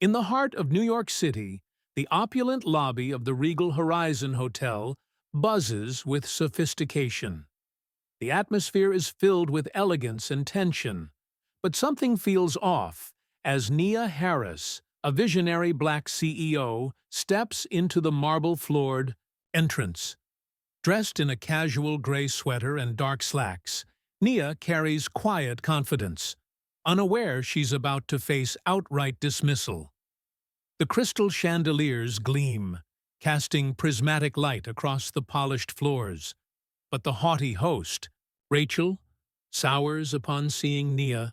In the heart of New York City, the opulent lobby of the Regal Horizon Hotel buzzes with sophistication. The atmosphere is filled with elegance and tension, but something feels off as Nia Harris, a visionary black CEO, steps into the marble-floored entrance. Dressed in a casual gray sweater and dark slacks, Nia carries quiet confidence, unaware she's about to face outright dismissal. The crystal chandeliers gleam, casting prismatic light across the polished floors. But the haughty host, Rachel, sours upon seeing Nia.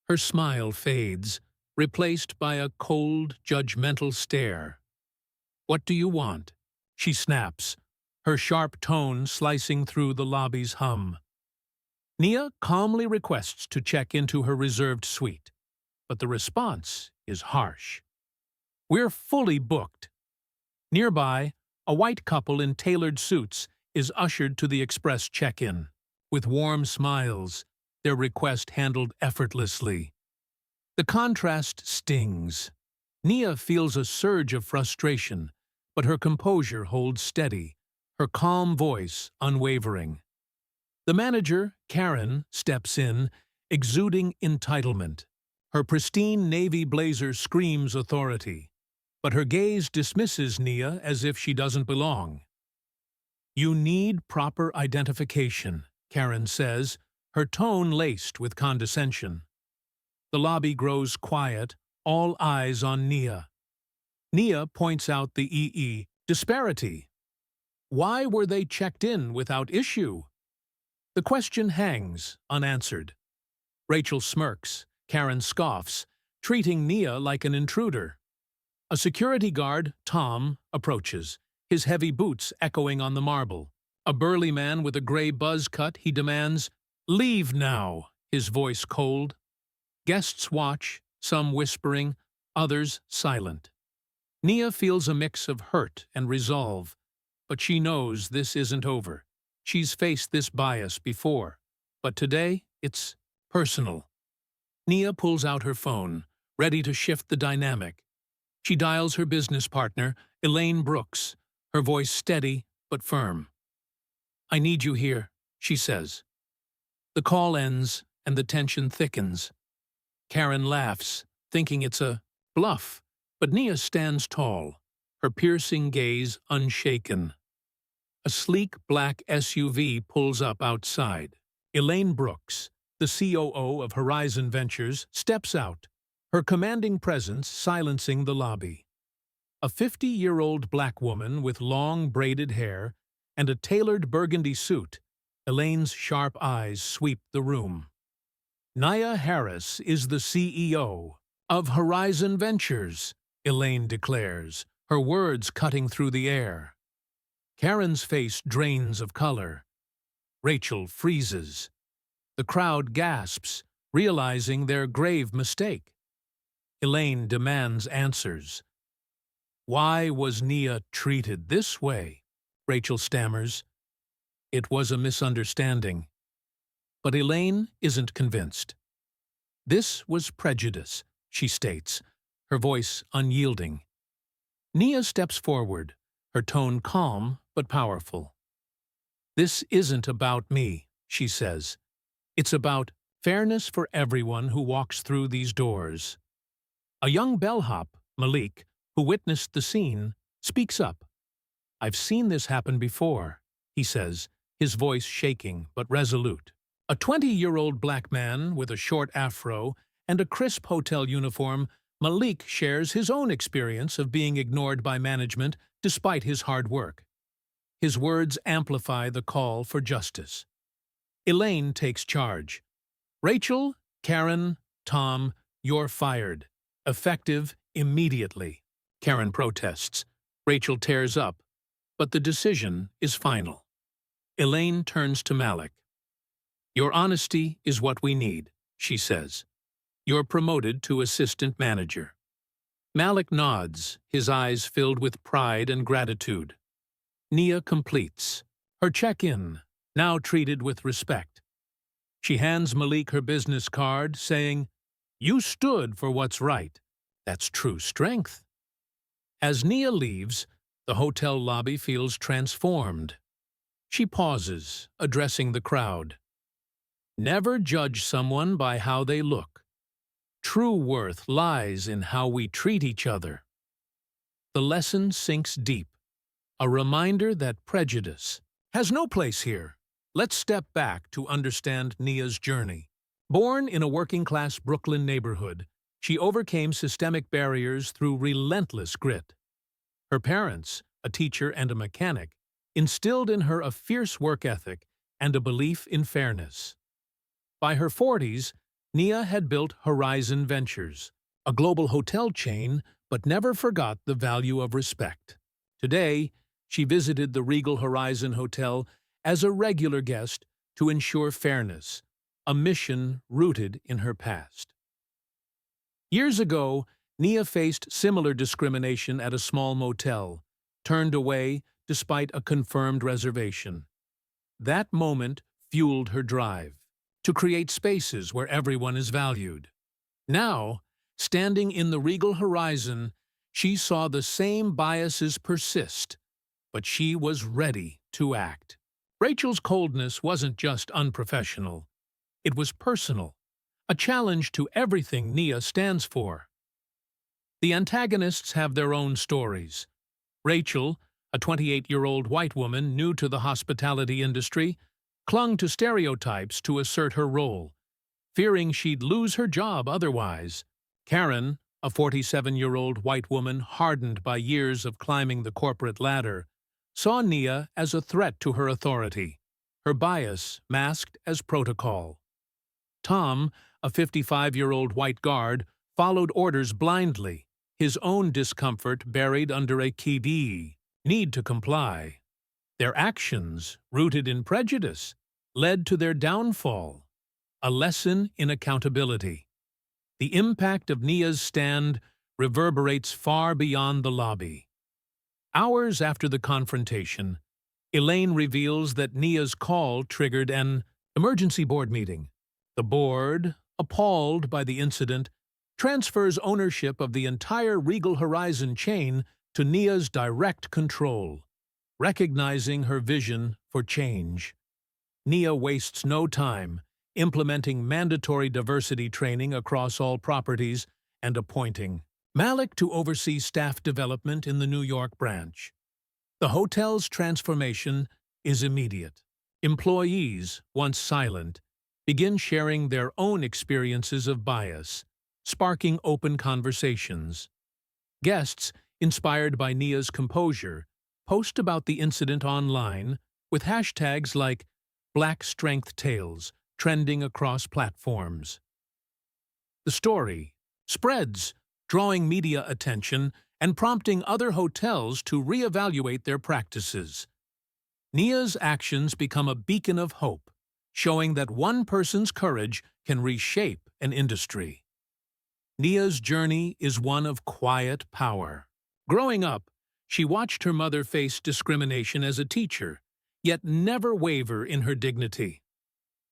Her smile fades, replaced by a cold, judgmental stare. "What do you want?" she snaps, her sharp tone slicing through the lobby's hum. Nia calmly requests to check into her reserved suite, but the response is harsh. "We're fully booked." Nearby, a white couple in tailored suits is ushered to the express check-in. With warm smiles, their request handled effortlessly. The contrast stings. Nia feels a surge of frustration, but her composure holds steady, her calm voice unwavering. The manager, Karen, steps in, exuding entitlement. Her pristine navy blazer screams authority, but her gaze dismisses Nia as if she doesn't belong. "You need proper identification," Karen says, her tone laced with condescension. The lobby grows quiet, all eyes on Nia. Nia points out the disparity. Why were they checked in without issue? The question hangs, unanswered. Rachel smirks, Karen scoffs, treating Nia like an intruder. A security guard, Tom, approaches, his heavy boots echoing on the marble. A burly man with a gray buzz cut, he demands, "Leave now," his voice cold. Guests watch, some whispering, others silent. Nia feels a mix of hurt and resolve, but she knows this isn't over. She's faced this bias before, but today it's personal. Nia pulls out her phone, ready to shift the dynamic. She dials her business partner, Elaine Brooks, her voice steady but firm. "I need you here," she says. The call ends and the tension thickens. Karen laughs, thinking it's a bluff, but Nia stands tall, her piercing gaze unshaken. A sleek black SUV pulls up outside. Elaine Brooks, the COO of Horizon Ventures, steps out, her commanding presence silencing the lobby. A 50-year-old black woman with long braided hair and a tailored burgundy suit, Elaine's sharp eyes sweep the room. "Nia Harris is the CEO of Horizon Ventures," Elaine declares, her words cutting through the air. Karen's face drains of color. Rachel freezes. The crowd gasps, realizing their grave mistake. Elaine demands answers. "Why was Nia treated this way?" Rachel stammers. "It was a misunderstanding." But Elaine isn't convinced. "This was prejudice," she states, her voice unyielding. Nia steps forward, her tone calm but powerful. "This isn't about me," she says. "It's about fairness for everyone who walks through these doors." A young bellhop, Malik, who witnessed the scene, speaks up. "I've seen this happen before," he says, his voice shaking but resolute. A 20-year-old black man with a short afro and a crisp hotel uniform, Malik shares his own experience of being ignored by management despite his hard work. His words amplify the call for justice. Elaine takes charge. "Rachel, Karen, Tom, you're fired. Effective immediately." Karen protests. Rachel tears up, but the decision is final. Elaine turns to Malik. "Your honesty is what we need," she says. "You're promoted to assistant manager." Malik nods, his eyes filled with pride and gratitude. Nia completes. Her check-in, now treated with respect. She hands Malik her business card, saying, "You stood for what's right. That's true strength. As Nia leaves, the hotel lobby feels transformed. She pauses, addressing the crowd. Never judge someone by how they look. True worth lies in how we treat each other. The lesson sinks deep, a reminder that prejudice has no place here. Let's step back to understand Nia's journey. Born in a working-class Brooklyn neighborhood, she overcame systemic barriers through relentless grit. Her parents, a teacher and a mechanic, instilled in her a fierce work ethic and a belief in fairness. By her 40s, Nia had built Horizon Ventures, a global hotel chain, but never forgot the value of respect. Today, she visited the Regal Horizon Hotel as a regular guest to ensure fairness, a mission rooted in her past. Years ago, Nia faced similar discrimination at a small motel, turned away despite a confirmed reservation. That moment fueled her drive to create spaces where everyone is valued. Now, standing in the Regal Horizon, she saw the same biases persist, but she was ready to act. Rachel's coldness wasn't just unprofessional. It was personal, a challenge to everything Nia stands for. The antagonists have their own stories. Rachel, a 28-year-old white woman new to the hospitality industry, clung to stereotypes to assert her role, fearing she'd lose her job otherwise. Karen, a 47-year-old white woman hardened by years of climbing the corporate ladder, saw Nia as a threat to her authority, her bias masked as protocol. Tom, a 55-year-old white guard, followed orders blindly, his own discomfort buried under a need to comply. Their actions, rooted in prejudice, led to their downfall, a lesson in accountability. The impact of Nia's stand reverberates far beyond the lobby. Hours after the confrontation, Elaine reveals that Nia's call triggered an emergency board meeting. The board, appalled by the incident, transfers ownership of the entire Regal Horizon chain to Nia's direct control, recognizing her vision for change. Nia wastes no time, implementing mandatory diversity training across all properties and appointing Malik to oversee staff development in the New York branch. The hotel's transformation is immediate. Employees, once silent, begin sharing their own experiences of bias, sparking open conversations. Guests, inspired by Nia's composure, post about the incident online with hashtags like Black Strength Tales trending across platforms. The story spreads, drawing media attention and prompting other hotels to reevaluate their practices. Nia's actions become a beacon of hope, showing that one person's courage can reshape an industry. Nia's journey is one of quiet power. Growing up, she watched her mother face discrimination as a teacher, yet never waver in her dignity.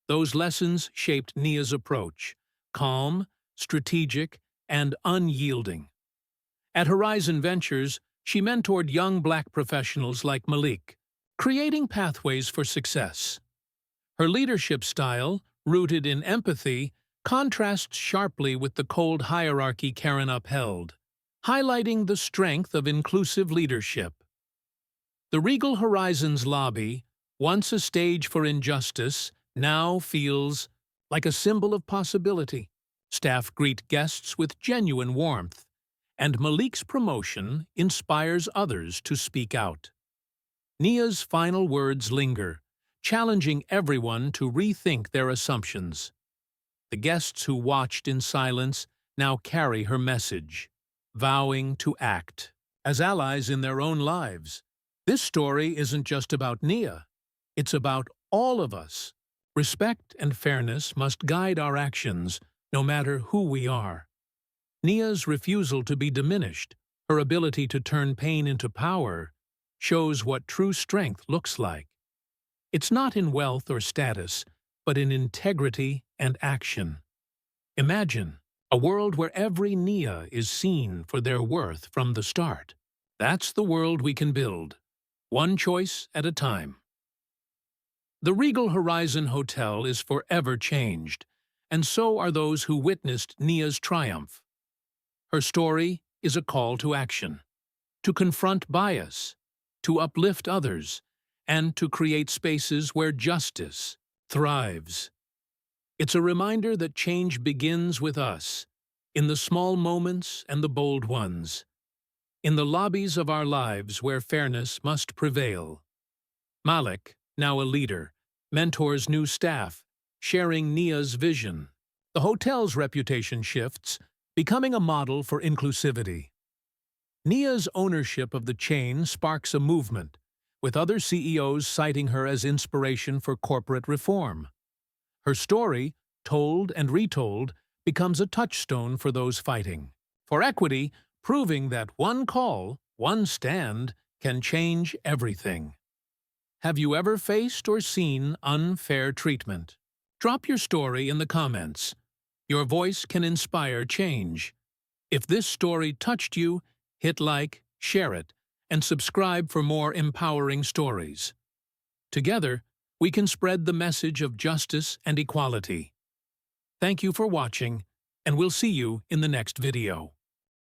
Those lessons shaped Nia's approach, calm, strategic, and unyielding. At Horizon Ventures, she mentored young Black professionals like Malik, creating pathways for success. Her leadership style, rooted in empathy, contrasts sharply with the cold hierarchy Karen upheld, highlighting the strength of inclusive leadership. The Regal Horizon's lobby, once a stage for injustice, now feels like a symbol of possibility. Staff greet guests with genuine warmth, and Malik's promotion inspires others to speak out. Nia's final words linger, challenging everyone to rethink their assumptions. The guests who watched in silence now carry her message, vowing to act as allies in their own lives. This story isn't just about Nia, it's about all of us. Respect and fairness must guide our actions, no matter who we are. Nia's refusal to be diminished, her ability to turn pain into power, shows what true strength looks like. It's not in wealth or status, but in integrity and action. Imagine A world where every Nia is seen for their worth from the start. That's the world we can build, one choice at a time. The Regal Horizon Hotel is forever changed, and so are those who witnessed Nia's triumph. Her story is a call to action, to confront bias, to uplift others, and to create spaces where justice thrives. It's a reminder that change begins with us, in the small moments and the bold ones, in the lobbies of our lives where fairness must prevail. Malik, now a leader, mentors new staff, sharing Nia's vision. The hotel's reputation shifts, becoming a model for inclusivity. Nia's ownership of the chain sparks a movement, with other CEOs citing her as inspiration for corporate reform. Her story, told and retold, becomes a touchstone for those fighting for equity, proving that one call, one stand, can change everything. Have you ever faced or seen unfair treatment? Drop your story in the comments. Your voice can inspire change. If this story touched you, hit like, share it, and subscribe for more empowering stories. Together, we can spread the message of justice and equality. Thank you for watching, and we'll see you in the next video.